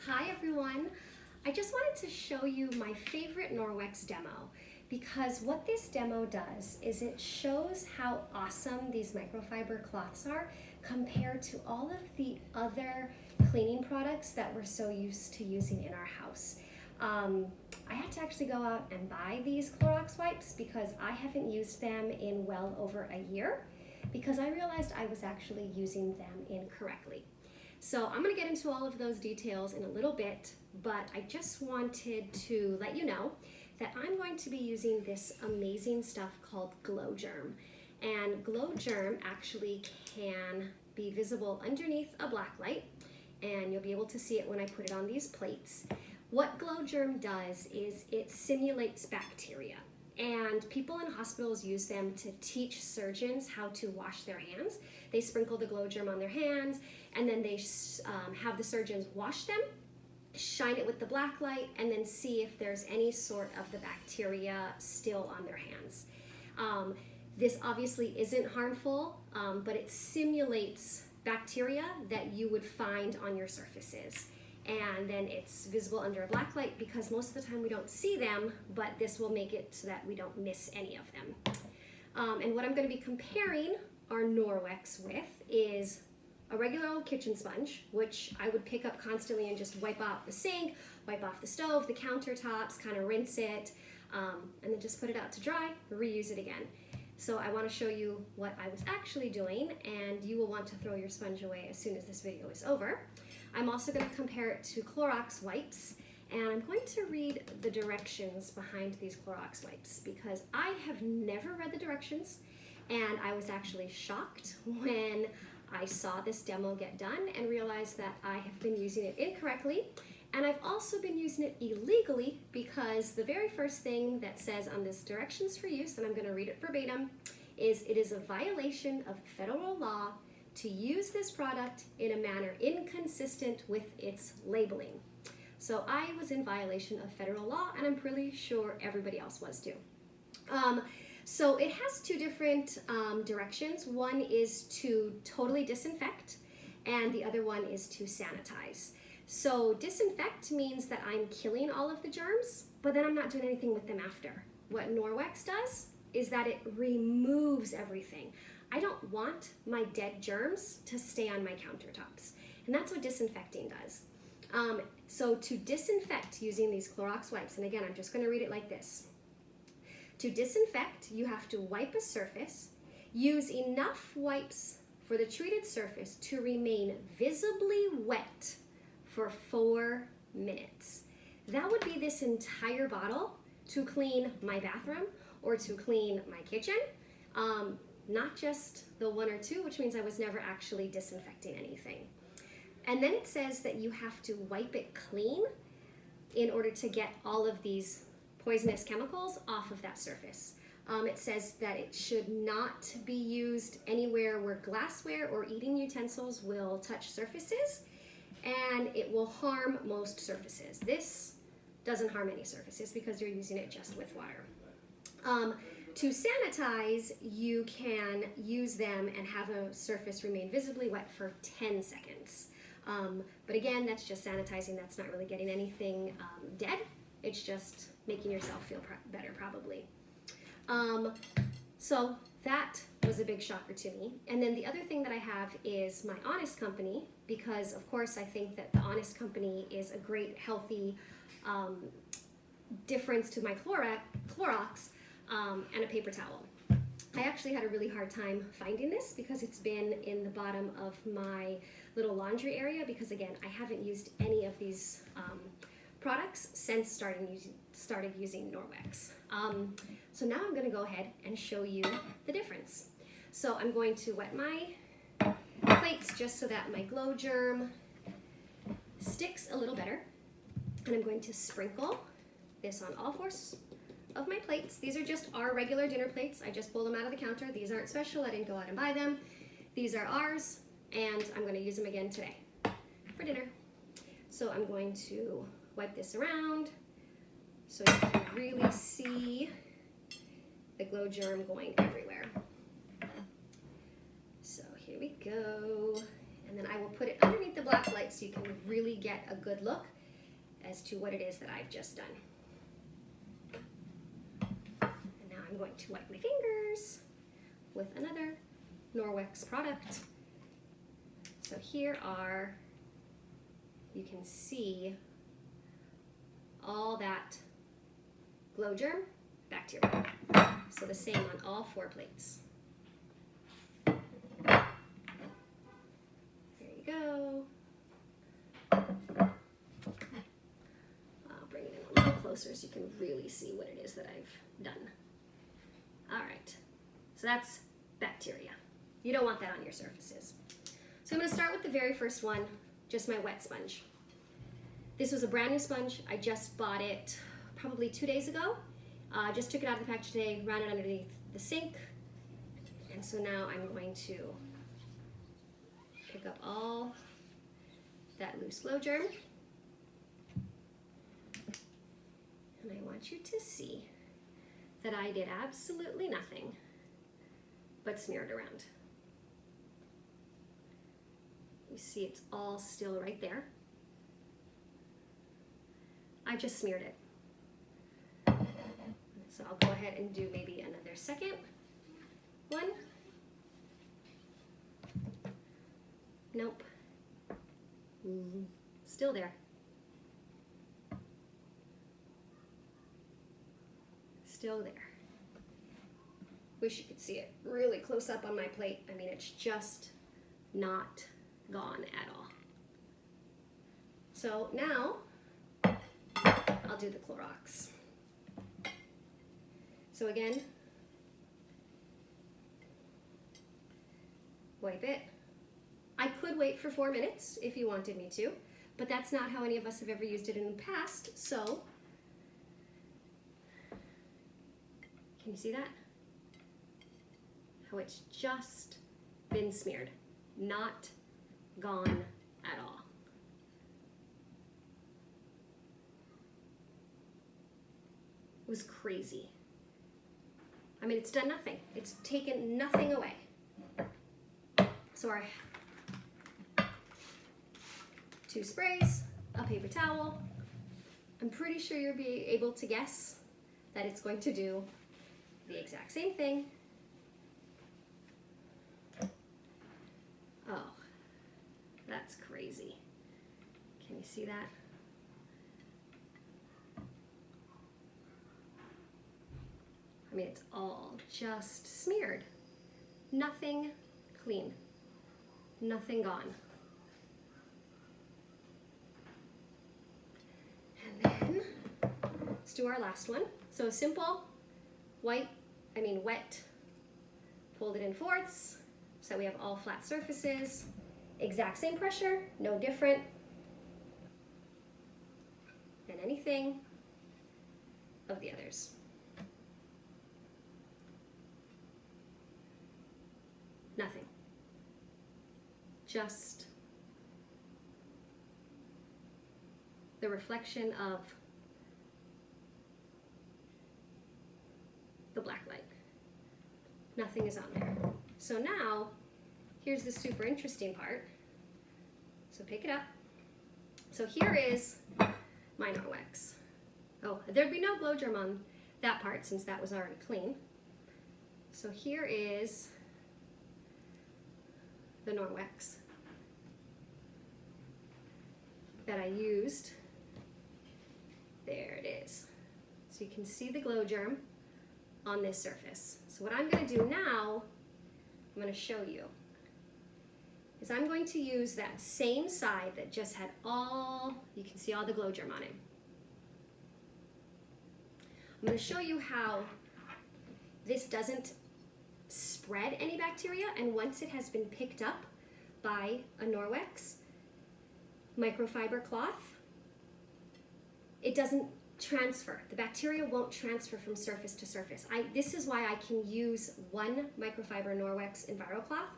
Hi everyone! I just wanted to show you my favorite Norwex demo because what this demo does is it shows how awesome these microfiber cloths are compared to all of the other cleaning products that we're so used to using in our house. I had to actually go out and buy these Clorox wipes because I haven't used them in well over a year because I realized I was actually using them incorrectly. So I'm going to get into all of those details in a little bit, but I just wanted to let you know that I'm going to be using this amazing stuff called Glo Germ. And Glo Germ actually can be visible underneath a black light, and you'll be able to see it when I put it on these plates. What Glo Germ does is it simulates bacteria. And people in hospitals use them to teach surgeons how to wash their hands. They sprinkle the Glo Germ on their hands, and then they have the surgeons wash them, shine it with the black light, and then see if there's any sort of the bacteria still on their hands. This obviously isn't harmful, but it simulates bacteria that you would find on your surfaces. And then it's visible under a black light because most of the time we don't see them, but this will make it so that we don't miss any of them. And what I'm going to be comparing our Norwex with is a regular old kitchen sponge, which I would pick up constantly and just wipe off the sink, wipe off the stove, the countertops, kind of rinse it, and then just put it out to dry, reuse it again. So I want to show you what I was actually doing, and you will want to throw your sponge away as soon as this video is over. I'm also going to compare it to Clorox wipes, and I'm going to read the directions behind these Clorox wipes because I have never read the directions, and I was actually shocked when I saw this demo get done and realized that I have been using it incorrectly, and I've also been using it illegally because the very first thing that says on this directions for use, and I'm going to read it verbatim, is it is a violation of federal law to use this product in a manner inconsistent with its labeling. So I was in violation of federal law, and I'm pretty sure everybody else was too. So it has two different directions. One is to totally disinfect, and the other one is to sanitize. So disinfect means that I'm killing all of the germs, but then I'm not doing anything with them after. What Norwex does is that it removes everything. I don't want my dead germs to stay on my countertops, and that's what disinfecting does. So to disinfect using these Clorox wipes, and again, I'm just going to read it like this. To disinfect, you have to wipe a surface, use enough wipes for the treated surface to remain visibly wet for 4 minutes. That would be this entire bottle to clean my bathroom or to clean my kitchen. Not just the 1 or 2, which means I was never actually disinfecting anything. And then it says that you have to wipe it clean in order to get all of these poisonous chemicals off of that surface. It says that it should not be used anywhere where glassware or eating utensils will touch surfaces, and it will harm most surfaces. This doesn't harm any surfaces because you're using it just with water. To sanitize, you can use them and have a surface remain visibly wet for 10 seconds. But again, that's just sanitizing. That's not really getting anything dead. It's just making yourself feel better, probably. So that was a big shocker to me. And then the other thing that I have is my Honest Company, because of course I think that the Honest Company is a great, healthy difference to my Clorox, and a paper towel. I actually had a really hard time finding this because it's been in the bottom of my little laundry area because again, I haven't used any of these products since started using Norwex. So now I'm going to go ahead and show you the difference. So I'm going to wet my plates just so that my Glo Germ sticks a little better, and I'm going to sprinkle this on all 4 of my plates. These are just our regular dinner plates. I just pulled them out of the counter. These aren't special. I didn't go out and buy them. These are ours, and I'm going to use them again today for dinner. So I'm going to wipe this around so you can really see the Glo Germ going everywhere. So here we go. And then I will put it underneath the black light so you can really get a good look as to what it is that I've just done. And now I'm going to wipe my fingers with another Norwex product. So here are, you can see all that Glo Germ bacteria. So the same on all 4 plates. There you go. I'll bring it in a little closer so you can really see what it is that I've done. All right, so that's bacteria. You don't want that on your surfaces. So I'm going to start with the very first one, just my wet sponge. This was a brand new sponge. I just bought it probably 2 days ago. Just took it out of the package today, ran it underneath the sink, and so now I'm going to pick up all that loose Glo Germ, and I want you to see that I did absolutely nothing but smear it around. You see it's all still right there. I just smeared it. So I'll go ahead and do maybe another second one. Nope. Still there. Still there. Wish you could see it really close up on my plate. I mean, it's just not gone at all. So now I'll do the Clorox. So again, wipe it. I could wait for 4 minutes if you wanted me to, but that's not how any of us have ever used it in the past, so can you see that? How it's just been smeared, not gone at all. It was crazy. I mean, it's done nothing. It's taken nothing away. So our 2 sprays, a paper towel. I'm pretty sure you'll be able to guess that it's going to do the exact same thing. Oh, that's crazy. Can you see that? I mean, it's all just smeared. Nothing clean. Nothing gone. And then let's do our last one. So a simple wet, fold it in fourths so we have all flat surfaces. Exact same pressure, no different than anything of the others. Nothing. Just the reflection of the black light. Nothing is on there. So now, here's the super interesting part. So pick it up. So here is my Norwex. Oh, there'd be no Glo Germ on that part since that was already clean. So here is the Norwex that I used. There it is. So you can see the Glo Germ on this surface. So what I'm going to do now, I'm going to show you, is I'm going to use that same side that just had all, you can see all the Glo Germ on it. I'm going to show you how this doesn't spread any bacteria, and once it has been picked up by a Norwex microfiber cloth, it doesn't transfer. The bacteria won't transfer from surface to surface. This is why I can use one microfiber Norwex EnviroCloth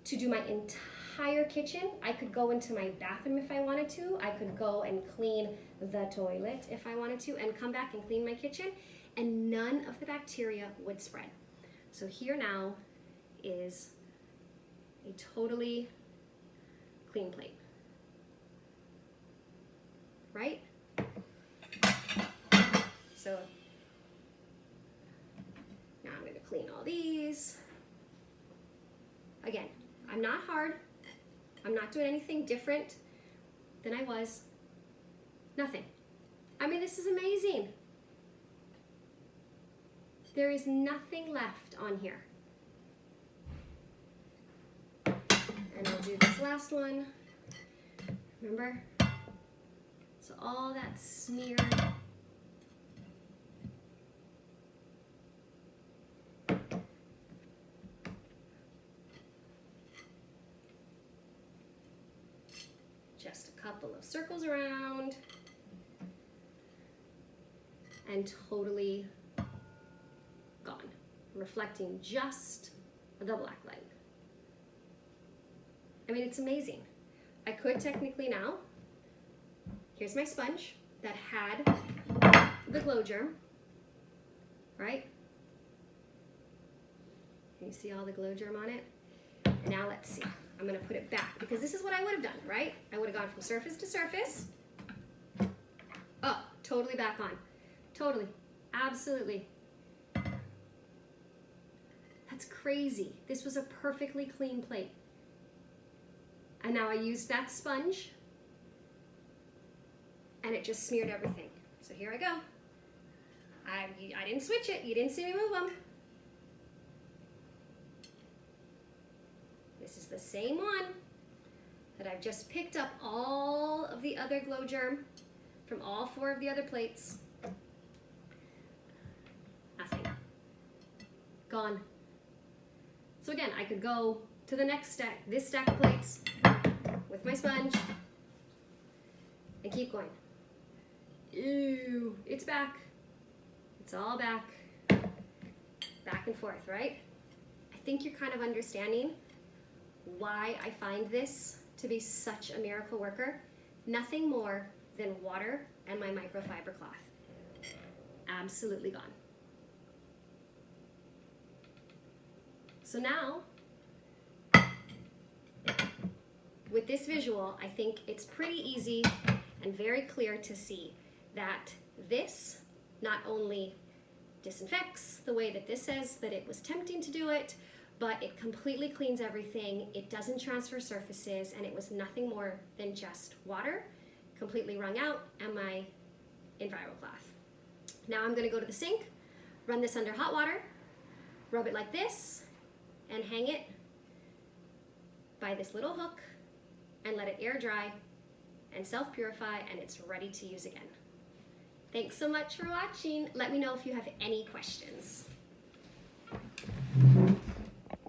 to do my entire kitchen. I could go into my bathroom if I wanted to. I could go and clean the toilet if I wanted to, and come back and clean my kitchen, and none of the bacteria would spread. So here now is a totally clean plate, right? So now I'm going to clean all these. Again, I'm not hard. I'm not doing anything different than I was. Nothing. I mean, this is amazing. There is nothing left on here. And I'll do this last one. Remember? So all that smeared. Just a couple of circles around. And totally gone, reflecting just the black light. I mean, it's amazing. I could technically now, here's my sponge that had the Glo Germ, right? Can you see all the Glo Germ on it? And now let's see, I'm gonna put it back because this is what I would have done, right? I would have gone from surface to surface. Oh, totally back on. Totally, absolutely. That's crazy. This was a perfectly clean plate. And now I used that sponge and it just smeared everything. So here I go. I didn't switch it. You didn't see me move them. This is the same one that I've just picked up all of the other Glo Germ from all 4 of the other plates. Nothing. Gone. So again, I could go to the next stack, this stack of plates with my sponge and keep going. Ew, it's back. It's all back. Back and forth, right? I think you're kind of understanding why I find this to be such a miracle worker. Nothing more than water and my microfiber cloth. Absolutely gone. So now, with this visual, I think it's pretty easy and very clear to see that this not only disinfects the way that this says that it was tempting to do it, but it completely cleans everything, it doesn't transfer surfaces, and it was nothing more than just water, completely wrung out, and my EnviroCloth. Now I'm gonna go to the sink, run this under hot water, rub it like this, and hang it by this little hook and let it air dry and self-purify, and it's ready to use again. Thanks so much for watching. Let me know if you have any questions.